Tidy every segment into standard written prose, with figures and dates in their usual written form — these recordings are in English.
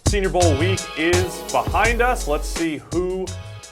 Senior Bowl week is behind us. Let's see who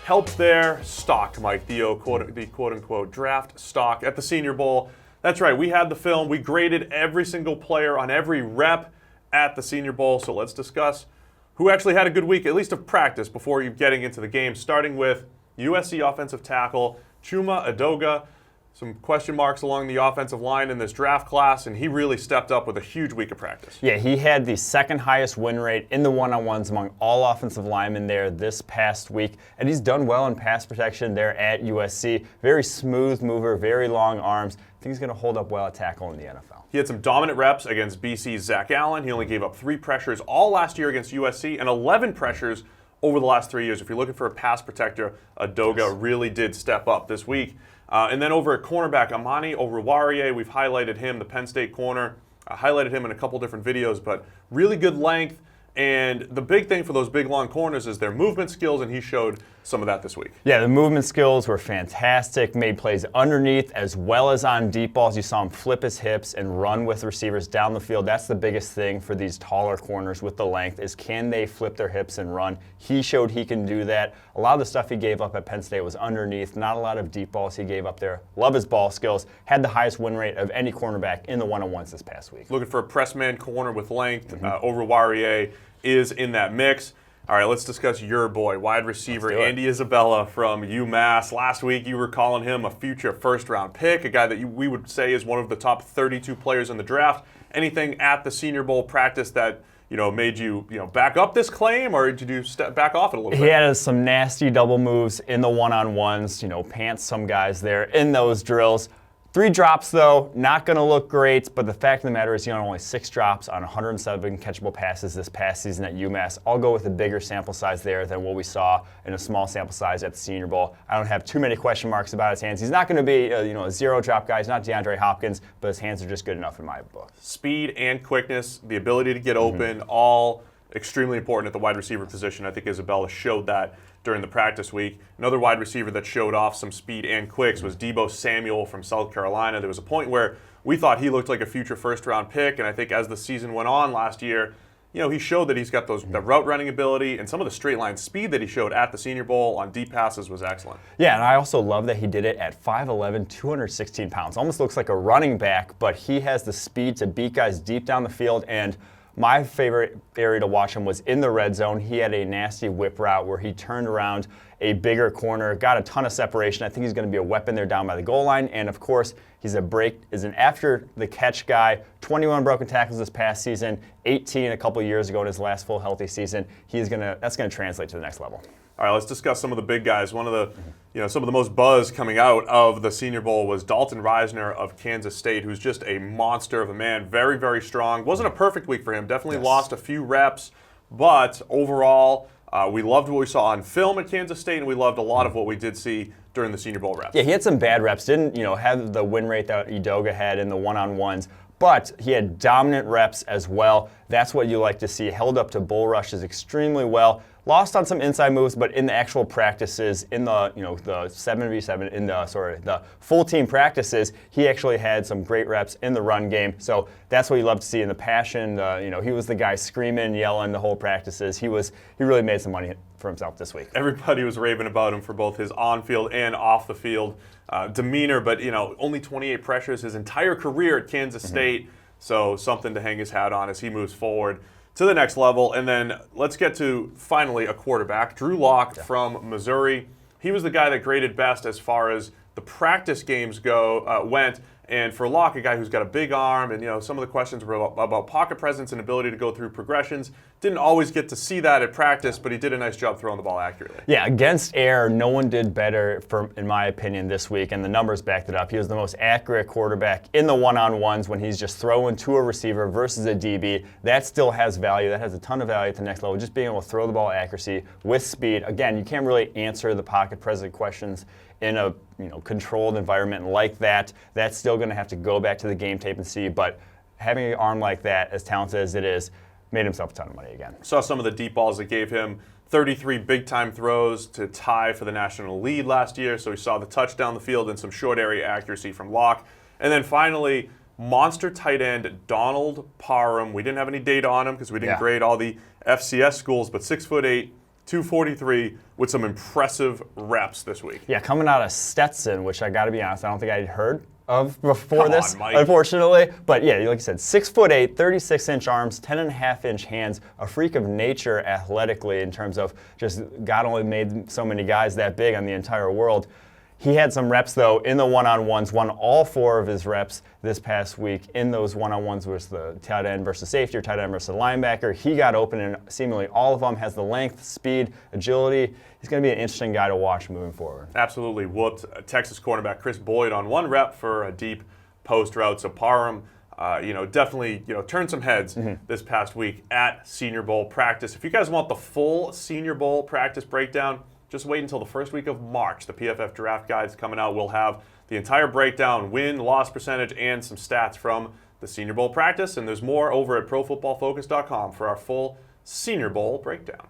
helped their stock, Mike Theo, the quote-unquote draft stock at the Senior Bowl. That's right, we had the film. We graded every single player on every rep at the Senior Bowl. So let's discuss who actually had a good week, at least of practice, before you getting into the game, starting with USC offensive tackle Chuma Edoga. Some question marks along the offensive line in this draft class, and he really stepped up with a huge week of practice. Yeah, he had the second highest win rate in the one-on-ones among all offensive linemen there this past week, and he's done well in pass protection there at USC. Very smooth mover, very long arms. I think he's going to hold up well at tackle in the NFL. He had some dominant reps against BC's Zach Allen. He only gave up 3 pressures all last year against USC and 11 pressures over the last 3 years. If you're looking for a pass protector, Edoga really did step up this week. And then over at cornerback, Amani Oruwariye, we've highlighted him, the Penn State corner. Highlighted him in a couple different videos, but really good length. And the big thing for those big, long corners is their movement skills, and he showed some of that this week. Yeah, the movement skills were fantastic, made plays underneath as well as on deep balls. You saw him flip his hips and run with receivers down the field. That's the biggest thing for these taller corners with the length is can they flip their hips and run? He showed he can do that. A lot of the stuff he gave up at Penn State was underneath, not a lot of deep balls he gave up there. Love his ball skills. Had the highest win rate of any cornerback in the one-on-ones this past week. Looking for a press man corner with length, Oruwariye is in that mix. All right, let's discuss your boy, wide receiver Andy Isabella from UMass. Last week, you were calling him a future first-round pick, a guy that we would say is one of the top 32 players in the draft. Anything at the Senior Bowl practice that made you back up this claim, or did you step back off it a little bit? He had some nasty double moves in the one-on-ones. Pants some guys there in those drills. 3 drops, though, not going to look great, but the fact of the matter is he had only 6 drops on 107 catchable passes this past season at UMass. I'll go with a bigger sample size there than what we saw in a small sample size at the Senior Bowl. I don't have too many question marks about his hands. He's not going to be a zero-drop guy. He's not DeAndre Hopkins, but his hands are just good enough in my book. Speed and quickness, the ability to get open, all extremely important at the wide receiver position. I think Isabella showed that during the practice week. Another wide receiver that showed off some speed and quicks was Debo Samuel from South Carolina. There was a point where we thought he looked like a future first-round pick, and I think as the season went on last year, he showed that he's got the route running ability, and some of the straight line speed that he showed at the Senior Bowl on deep passes was excellent. Yeah, and I also love that he did it at 5'11", 216 pounds. Almost looks like a running back, but he has the speed to beat guys deep down the field, and my favorite area to watch him was in the red zone. He had a nasty whip route where he turned around a bigger corner, got a ton of separation. I think he's going to be a weapon there down by the goal line. And of course, he's an after the catch guy. 21 broken tackles this past season, 18 a couple years ago in his last full healthy season. That's going to translate to the next level. All right, let's discuss some of the big guys. One of the, some of the most buzz coming out of the Senior Bowl was Dalton Risner of Kansas State, who's just a monster of a man, very, very strong. Wasn't a perfect week for him. Definitely lost a few reps, but overall, we loved what we saw on film at Kansas State, and we loved a lot of what we did see during the Senior Bowl reps. Yeah, he had some bad reps. Didn't have the win rate that Edoga had in the one-on-ones. But he had dominant reps as well. That's what you like to see. Held up to bull rushes extremely well. Lost on some inside moves, but in the actual practices, in the the 7v7, the full team practices, he actually had some great reps in the run game. So that's what you love to see in the passion. He was the guy screaming, yelling the whole practices. He really made some money for himself this week. Everybody was raving about him for both his on-field and off-the-field demeanor, but only 28 pressures his entire career at Kansas State. So something to hang his hat on as he moves forward to the next level. And then let's get to, finally, a quarterback, Drew Lock from Missouri. He was the guy that graded best as far as the practice games went. And for Locke, a guy who's got a big arm, and some of the questions were about pocket presence and ability to go through progressions. Didn't always get to see that at practice, but he did a nice job throwing the ball accurately. Yeah, against air, no one did better, in my opinion, this week, and the numbers backed it up. He was the most accurate quarterback in the one-on-ones when he's just throwing to a receiver versus a DB. That still has value. That has a ton of value at the next level, just being able to throw the ball accuracy with speed. Again, you can't really answer the pocket presence questions in a controlled environment like that. That's still going to have to go back to the game tape and see, but having an arm like that, as talented as it is, made himself a ton of money again. Saw some of the deep balls that gave him 33 big-time throws to tie for the national lead last year, so we saw the touch down the field and some short area accuracy from Locke. And then finally, monster tight end Donald Parham. We didn't have any data on him because we didn't grade all the FCS schools, but 6'8", 243 with some impressive reps this week. Yeah, coming out of Stetson, which I got to be honest, I don't think I'd heard of before Come this, on, Mike. unfortunately. But yeah, like you said, 6'8", 36-inch arms, 10.5-inch hands, a freak of nature athletically in terms of just God only made so many guys that big on the entire world. He had some reps, though, in the one-on-ones, won all 4 of his reps this past week. In those one-on-ones was the tight end versus safety or tight end versus linebacker. He got open in seemingly all of them, has the length, speed, agility. He's going to be an interesting guy to watch moving forward. Absolutely whooped Texas cornerback Chris Boyd on 1 rep for a deep post route. So Parham, definitely turned some heads this past week at Senior Bowl practice. If you guys want the full Senior Bowl practice breakdown, just wait until the first week of March. The PFF draft guide's coming out. We'll have the entire breakdown, win, loss percentage, and some stats from the Senior Bowl practice. And there's more over at ProFootballFocus.com for our full Senior Bowl breakdown.